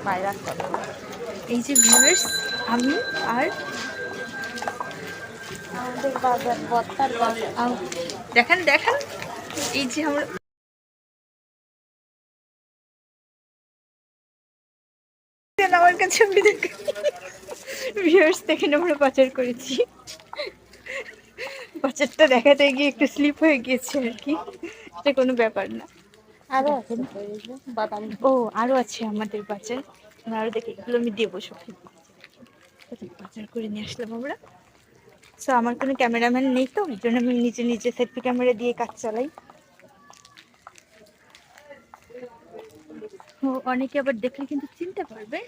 বাইরে করে। এই যে ভিউয়ার্স, আমি আর আমাদের বাজার বত্তার বাজার। দেখেন দেখেন এই যে আমরা আমার কাছে ভিউয়ার্স দেখেন আমরা পাচার করেছি। বাচ্চাটা দেখাতে গিয়ে একটু স্লিপ হয়ে গিয়েছে আর কি, এটা কোনো ব্যাপার না। আরো আছে দেখেন, তো এই যে বাদাম। ও আরো আছে আমাদের বাচ্চার, আমরা আরো দেখে এগুলো আমি দেবো সব বাজার করে নিয়ে আসলাম আমরা। সো আমার কোনো ক্যামেরাম্যান নেই, তো ওই জন্য আমি নিজে নিজে সেলফি ক্যামেরা দিয়ে কাজ চালাই। ও অনেকে আবার দেখলে কিন্তু চিনতে পারবে